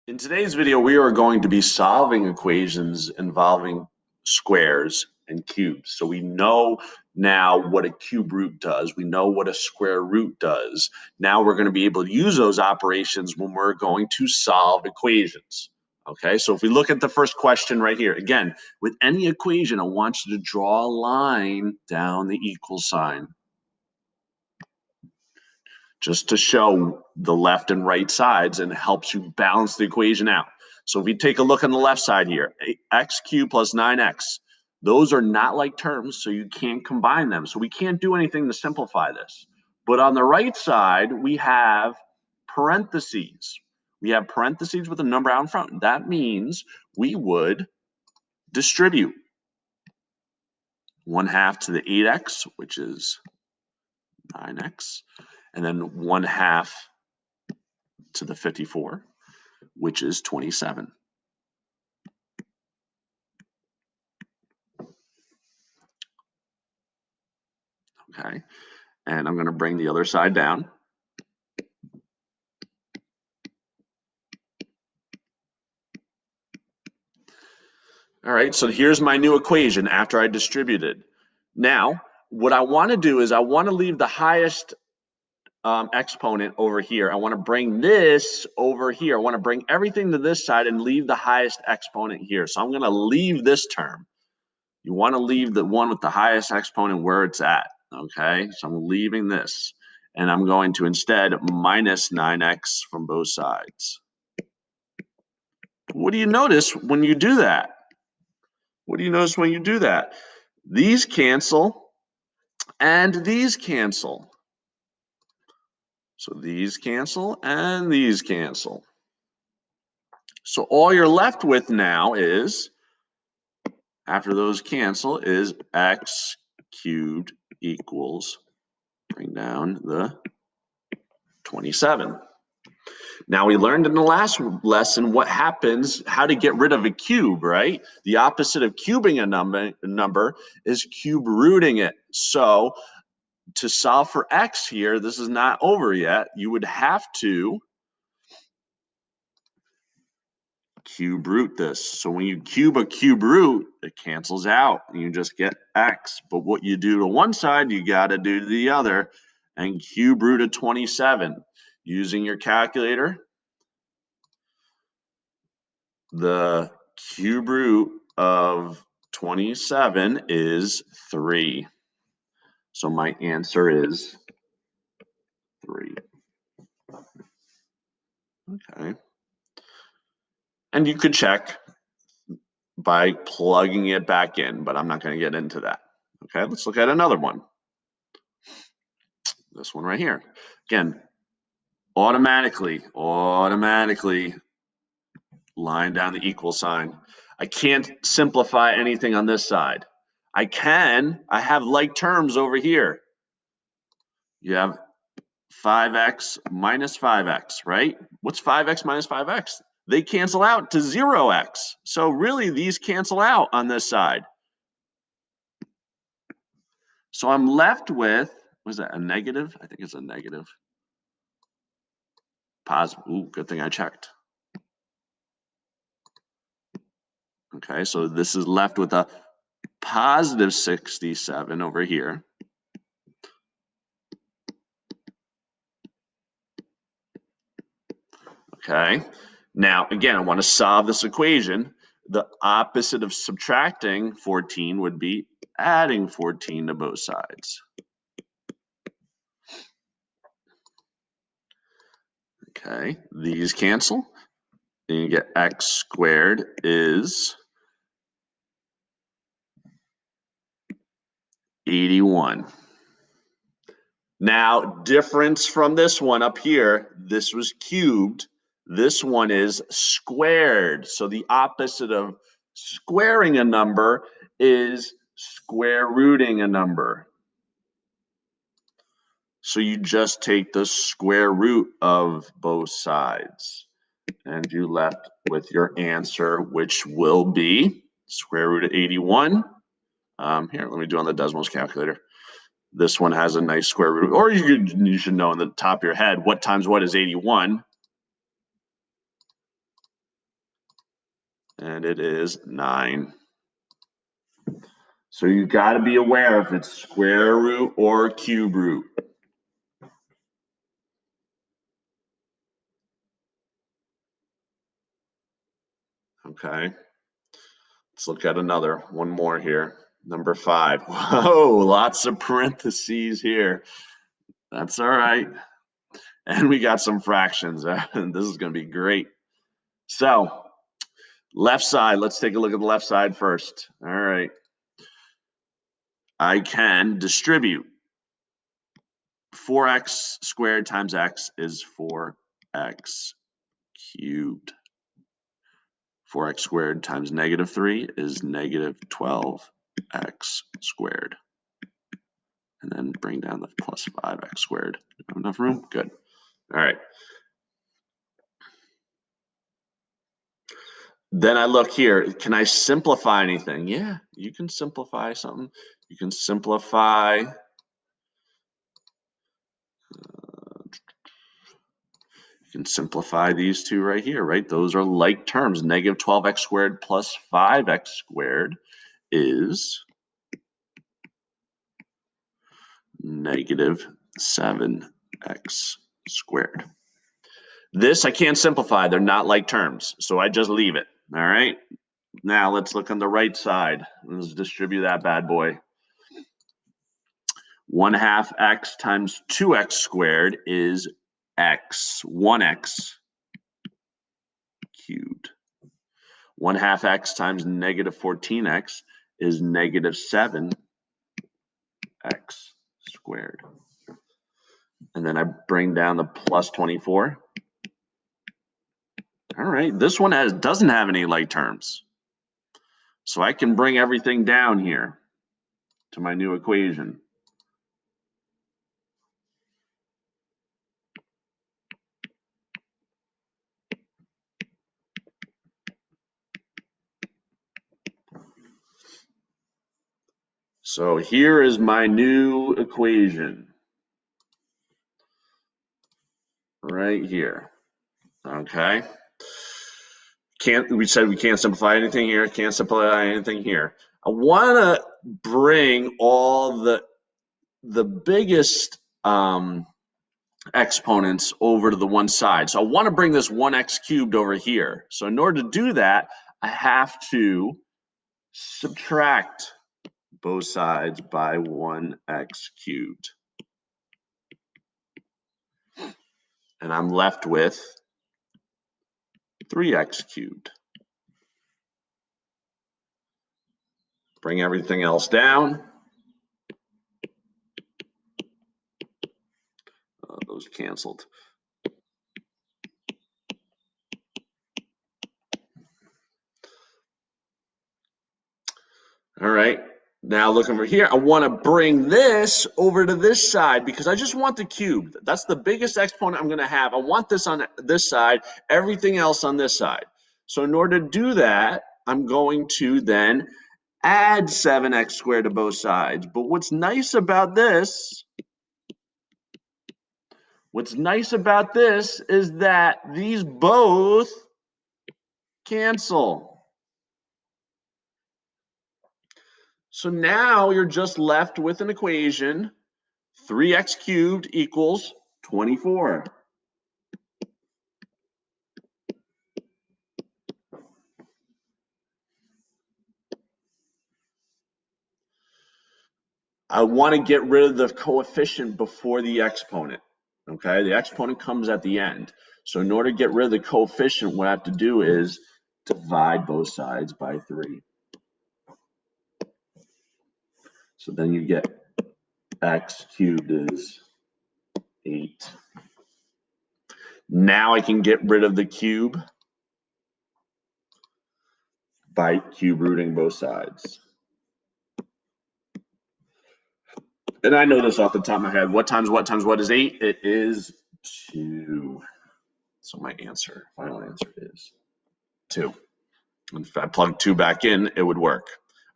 In today's video, we are going to be solving equations involving squares and cubes. So we know now what a cube root does. We know what a square root does. Now we're going to be able to use those operations when we're going to solve equations. Okay, so if we look at the first question right here, again, with any equation, I want you to draw a line down the equal sign, just to show the left and right sides, and it helps you balance the equation out. So if we take a look on the left side here, x cubed plus 9x, those are not like terms, so you can't combine them. So we can't do anything to simplify this. But on the right side, we have parentheses. We have parentheses with a number out in front. That means we would distribute 1/2 to the 8x, which is 9x, and then 1/2 to the 54, which is 27. Okay, and I'm going to bring the other side down. All right, so here's my new equation after I distributed. Now, what I want to do is I want to leave the highest exponent over here. I want to bring this over here. I want to bring everything to this side and leave the highest exponent here. So I'm going to leave this term. You want to leave the one with the highest exponent where it's at. Okay, so I'm leaving this. And I'm going to instead minus 9x from both sides. What do you notice when you do that? What do you notice when you do that? These cancel and these cancel. So these cancel and these cancel. So all you're left with now is, after those cancel, is x cubed equals, bring down the 27. Now, we learned in the last lesson what happens, how to get rid of a cube, right? The opposite of cubing a number is cube rooting it. So to solve for x here, this is not over yet. You would have to cube root this. So when you cube a cube root, it cancels out and you just get x. But what you do to one side, you got to do to the other. And cube root of 27 using your calculator. The cube root of 27 is 3. So my answer is 3. Okay. And you could check by plugging it back in, but I'm not going to get into that. Okay, let's look at another one. This one right here. Again, automatically line down the equal sign. I can't simplify anything on this side. I have like terms over here. You have 5x minus 5x, right? What's 5x minus 5x? They cancel out to 0x. So really, these cancel out on this side. So I'm left with, was that a negative? I think it's a negative. Positive. Ooh, good thing I checked. Okay, so this is left with a positive 67 over here. Okay, now again, I want to solve this equation. The opposite of subtracting 14 would be adding 14 to both sides. Okay, these cancel. Then you get x squared is 81. Now, difference from this one up here, this was cubed. This one is squared. So the opposite of squaring a number is square rooting a number. So you just take the square root of both sides. And you left with your answer, which will be square root of 81. Here, let me do on the Desmos calculator. This one has a nice square root, or you should know in the top of your head what times what is 81. and it is 9. So you've got to be aware if it's square root or cube root. Okay. Let's look at one more here. Number 5. Whoa, lots of parentheses here. That's all right. And we got some fractions. This is going to be great. So left side, let's take a look at the left side first. All right. I can distribute 4x squared times x is 4x cubed. 4x squared times negative 3 is negative 12x squared. And then bring down the plus 5x squared. Have enough room? Good. All right. Then I look here. Can I simplify anything? Yeah, you can simplify something. You can simplify. You can simplify these two right here, right? Those are like terms. Negative 12x squared plus 5x squared is negative 7x squared. This I can't simplify. They're not like terms, so I just leave it. All right. Now let's look on the right side. Let's distribute that bad boy. 1/2 x times 2x squared is x, 1x cubed. 1/2 x times negative 14x is negative 7x squared. And then I bring down the plus 24. All right, this one doesn't have any like terms. So I can bring everything down here to my new equation. So here is my new equation. Right here. Okay. We said we can't simplify anything here, can't simplify anything here. I want to bring all the biggest exponents over to the one side. So I want to bring this 1x cubed over here. So in order to do that, I have to subtract both sides by 1x cubed. And I'm left with 3x cubed. Bring everything else down. Those canceled. All right. Now look over here. I want to bring this over to this side because I just want the cube. That's the biggest exponent I'm going to have. I want this on this side, everything else on this side. So in order to do that, I'm going to then add 7x squared to both sides. But what's nice about this is that these both cancel. So now you're just left with an equation, 3x cubed equals 24. I want to get rid of the coefficient before the exponent. Okay, the exponent comes at the end. So in order to get rid of the coefficient, what I have to do is divide both sides by 3. So then you get x cubed is 8. Now I can get rid of the cube by cube rooting both sides. And I know this off the top of my head. What times what is 8? It is 2. So my final answer is 2. And if I plug 2 back in, it would work.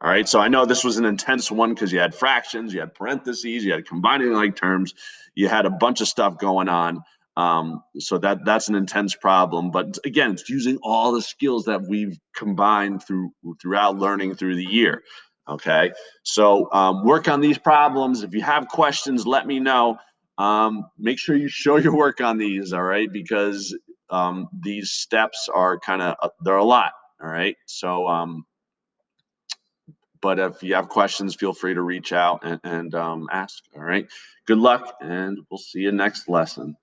All right, so I know this was an intense one because you had fractions, you had parentheses, you had combining like terms, you had a bunch of stuff going on. So that's an intense problem. But again, it's using all the skills that we've combined throughout learning through the year. Okay, so work on these problems. If you have questions, let me know. Make sure you show your work on these, all right? Because these steps are they're a lot, all right? So, but if you have questions, feel free to reach out and ask, all right? Good luck, and we'll see you next lesson.